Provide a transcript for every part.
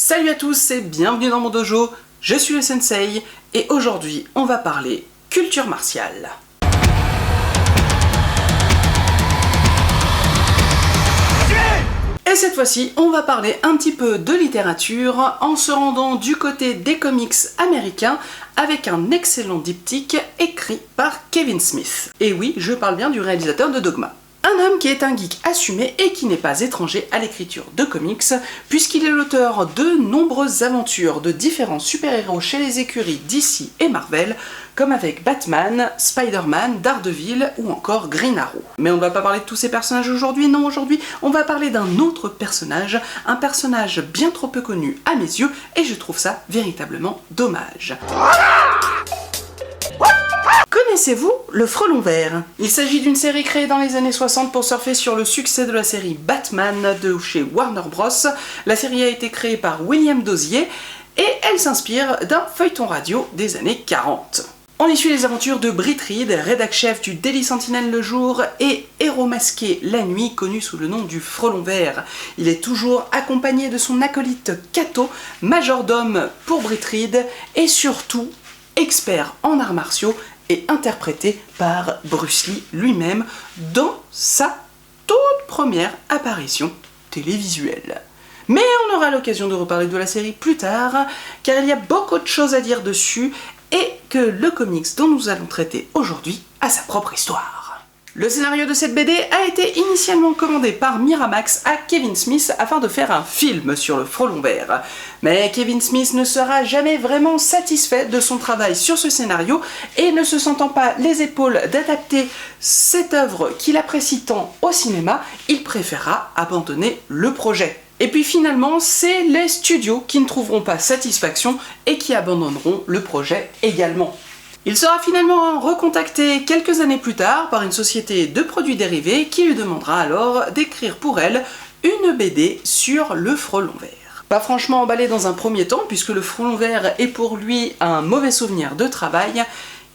Salut à tous et bienvenue dans mon dojo, je suis le Sensei et aujourd'hui on va parler culture martiale. Et cette fois-ci, on va parler un petit peu de littérature en se rendant du côté des comics américains avec un excellent diptyque écrit par Kevin Smith. Et oui, je parle bien du réalisateur de Dogma. Un homme qui est un geek assumé et qui n'est pas étranger à l'écriture de comics, puisqu'il est l'auteur de nombreuses aventures de différents super-héros chez les écuries DC et Marvel, comme avec Batman, Spider-Man, Daredevil ou encore Green Arrow. Mais on ne va pas parler de tous ces personnages aujourd'hui, non, aujourd'hui on va parler d'un autre personnage, un personnage bien trop peu connu à mes yeux, et je trouve ça véritablement dommage. Connaissez-vous le Frelon Vert? Il s'agit d'une série créée dans les années 60 pour surfer sur le succès de la série Batman de chez Warner Bros. La série a été créée par William Dozier et elle s'inspire d'un feuilleton radio des années 40. On y suit les aventures de Britt Reed, rédac-chef du Daily Sentinel le jour et héros masqué la nuit, connu sous le nom du Frelon Vert. Il est toujours accompagné de son acolyte Kato, majordome pour Britt Reed et surtout expert en arts martiaux et interprété par Bruce Lee lui-même dans sa toute première apparition télévisuelle. Mais on aura l'occasion de reparler de la série plus tard, car il y a beaucoup de choses à dire dessus, et que le comics dont nous allons traiter aujourd'hui a sa propre histoire. Le scénario de cette BD a été initialement commandé par Miramax à Kevin Smith afin de faire un film sur le Frelon Vert. Mais Kevin Smith ne sera jamais vraiment satisfait de son travail sur ce scénario et ne se sentant pas les épaules d'adapter cette œuvre qu'il apprécie tant au cinéma, il préférera abandonner le projet. Et puis finalement, c'est les studios qui ne trouveront pas satisfaction et qui abandonneront le projet également. Il sera finalement recontacté quelques années plus tard par une société de produits dérivés qui lui demandera alors d'écrire pour elle une BD sur le Frelon Vert. Pas franchement emballé dans un premier temps, puisque le Frelon Vert est pour lui un mauvais souvenir de travail,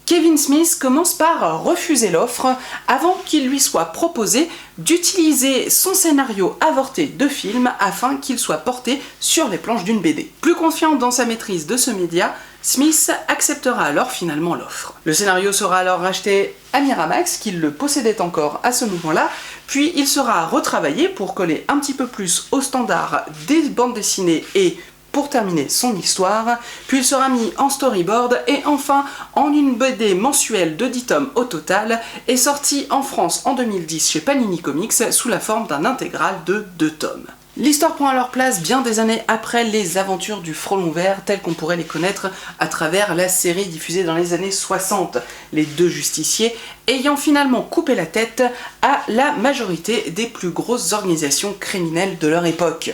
Kevin Smith commence par refuser l'offre avant qu'il lui soit proposé d'utiliser son scénario avorté de film afin qu'il soit porté sur les planches d'une BD. Plus confiant dans sa maîtrise de ce média, Smith acceptera alors finalement l'offre. Le scénario sera alors racheté à Miramax, qui le possédait encore à ce moment-là, puis il sera retravaillé pour coller un petit peu plus aux standards des bandes dessinées et pour terminer son histoire, puis il sera mis en storyboard et enfin en une BD mensuelle de 10 tomes au total et sorti en France en 2010 chez Panini Comics sous la forme d'un intégral de 2 tomes. L'histoire prend alors place bien des années après les aventures du Frelon Vert telles qu'on pourrait les connaître à travers la série diffusée dans les années 60, les deux justiciers ayant finalement coupé la tête à la majorité des plus grosses organisations criminelles de leur époque.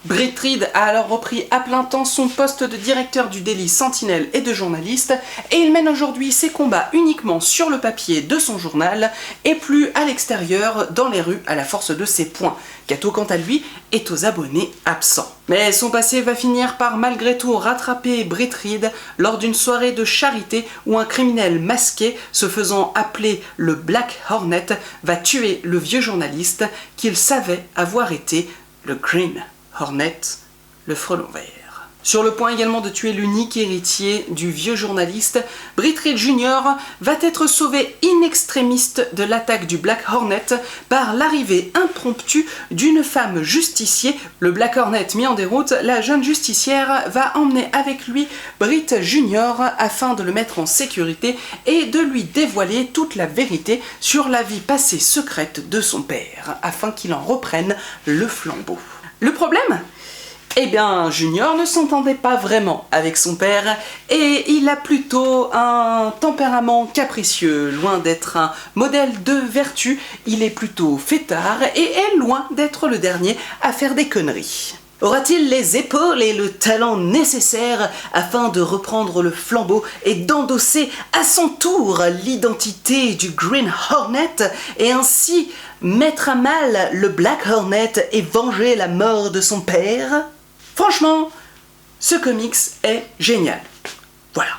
Britt Reed a alors repris à plein temps son poste de directeur du Daily Sentinel et de journaliste, et il mène aujourd'hui ses combats uniquement sur le papier de son journal, et plus à l'extérieur, dans les rues, à la force de ses poings. Kato, quant à lui, est aux abonnés absents. Mais son passé va finir par malgré tout rattraper Britt Reed lors d'une soirée de charité où un criminel masqué, se faisant appeler le Black Hornet, va tuer le vieux journaliste qu'il savait avoir été le Green Hornet, le Frelon Vert. Sur le point également de tuer l'unique héritier du vieux journaliste, Britt Reed Jr. va être sauvé in extremis de l'attaque du Black Hornet par l'arrivée impromptue d'une femme justicier. Le Black Hornet mis en déroute, la jeune justicière va emmener avec lui Britt Jr. afin de le mettre en sécurité et de lui dévoiler toute la vérité sur la vie passée secrète de son père, afin qu'il en reprenne le flambeau. Le problème ? Eh bien, Junior ne s'entendait pas vraiment avec son père et il a plutôt un tempérament capricieux. Loin d'être un modèle de vertu, il est plutôt fêtard et est loin d'être le dernier à faire des conneries. Aura-t-il les épaules et le talent nécessaires afin de reprendre le flambeau et d'endosser à son tour l'identité du Green Hornet et ainsi mettre à mal le Black Hornet et venger la mort de son père? Franchement, ce comics est génial. Voilà.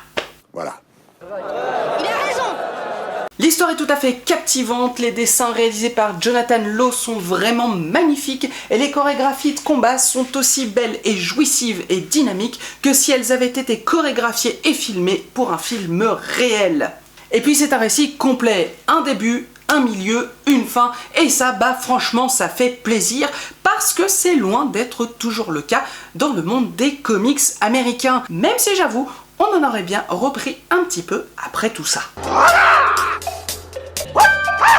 Voilà. Il a raison. L'histoire est tout à fait captivante, les dessins réalisés par Jonathan Lowe sont vraiment magnifiques et les chorégraphies de combat sont aussi belles et jouissives et dynamiques que si elles avaient été chorégraphiées et filmées pour un film réel. Et puis c'est un récit complet, un début, un milieu, une fin, et ça, franchement, ça fait plaisir parce que c'est loin d'être toujours le cas dans le monde des comics américains, même si j'avoue, on en aurait bien repris un petit peu après tout ça.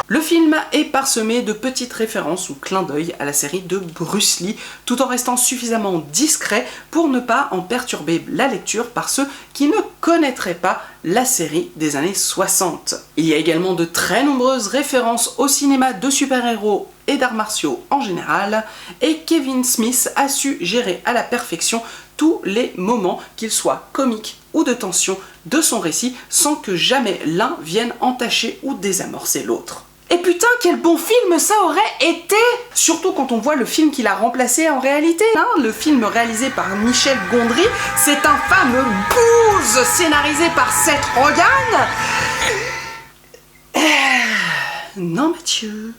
Le film est parsemé de petites références ou clins d'œil à la série de Bruce Lee, tout en restant suffisamment discret pour ne pas en perturber la lecture par ceux qui ne connaîtraient pas la série des années 60. Il y a également de très nombreuses références au cinéma de super-héros et d'arts martiaux en général, et Kevin Smith a su gérer à la perfection tous les moments, qu'ils soient comiques ou de tension, de son récit, sans que jamais l'un vienne entacher ou désamorcer l'autre. Et putain, quel bon film ça aurait été! Surtout quand on voit le film qu'il a remplacé en réalité. Le film réalisé par Michel Gondry, c'est un fameux Booze scénarisé par Seth Rogen. Non Mathieu,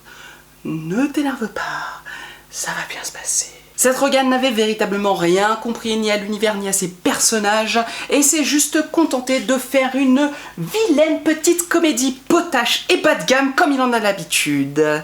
ne t'énerve pas, ça va bien se passer. Seth Rogen n'avait véritablement rien compris ni à l'univers ni à ses personnages et s'est juste contenté de faire une vilaine petite comédie potache et bas de gamme comme il en a l'habitude.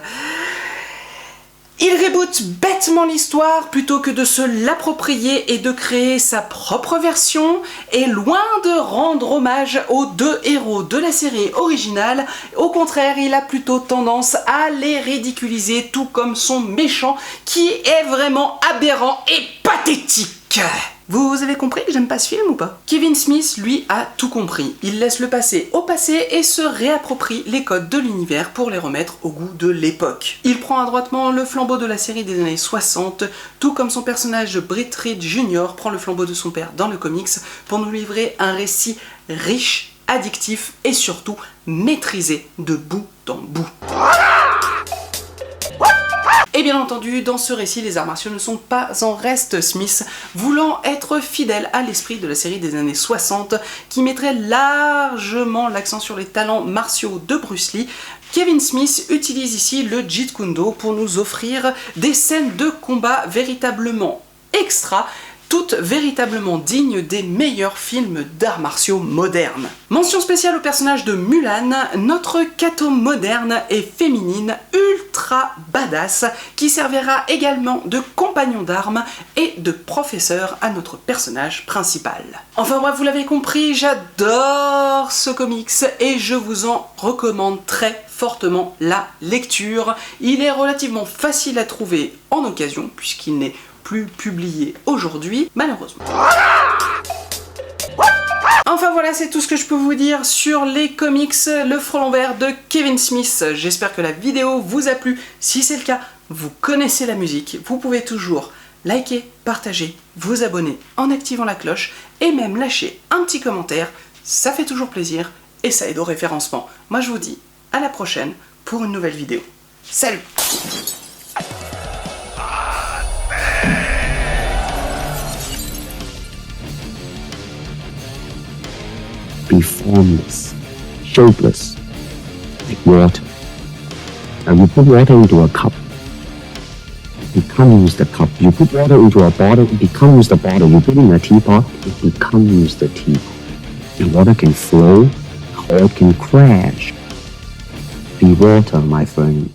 Il reboot bêtement l'histoire plutôt que de se l'approprier et de créer sa propre version, et loin de rendre hommage aux deux héros de la série originale, au contraire il a plutôt tendance à les ridiculiser, tout comme son méchant qui est vraiment aberrant et pathétique. Vous avez compris que j'aime pas ce film ou pas? Kevin Smith, lui, a tout compris. Il laisse le passé au passé et se réapproprie les codes de l'univers pour les remettre au goût de l'époque. Il prend adroitement le flambeau de la série des années 60, tout comme son personnage Britt Reed Jr. prend le flambeau de son père dans le comics pour nous livrer un récit riche, addictif et surtout maîtrisé de bout en bout. Et bien entendu, dans ce récit, les arts martiaux ne sont pas en reste. Smith, voulant être fidèle à l'esprit de la série des années 60, qui mettrait largement l'accent sur les talents martiaux de Bruce Lee, Kevin Smith utilise ici le Jeet Kune Do pour nous offrir des scènes de combat véritablement extra, toutes véritablement dignes des meilleurs films d'arts martiaux modernes. Mention spéciale au personnage de Mulan, notre Kato moderne et féminine ultra badass qui servira également de compagnon d'armes et de professeur à notre personnage principal. Enfin bref, vous l'avez compris, j'adore ce comics et je vous en recommande très fortement la lecture. Il est relativement facile à trouver en occasion puisqu'il n'est plus publié aujourd'hui, malheureusement. Enfin voilà, c'est tout ce que je peux vous dire sur les comics Le Frelon Vert de Kevin Smith. J'espère que la vidéo vous a plu. Si c'est le cas, vous connaissez la musique. Vous pouvez toujours liker, partager, vous abonner en activant la cloche et même lâcher un petit commentaire. Ça fait toujours plaisir et ça aide au référencement. Moi je vous dis à la prochaine pour une nouvelle vidéo. Salut! Be formless, shapeless, like water. And you put water into a cup, it becomes the cup. You put water into a bottle, it becomes the bottle. You put it in a teapot, it becomes the teapot. And water can flow or it can crash. Be water, my friend.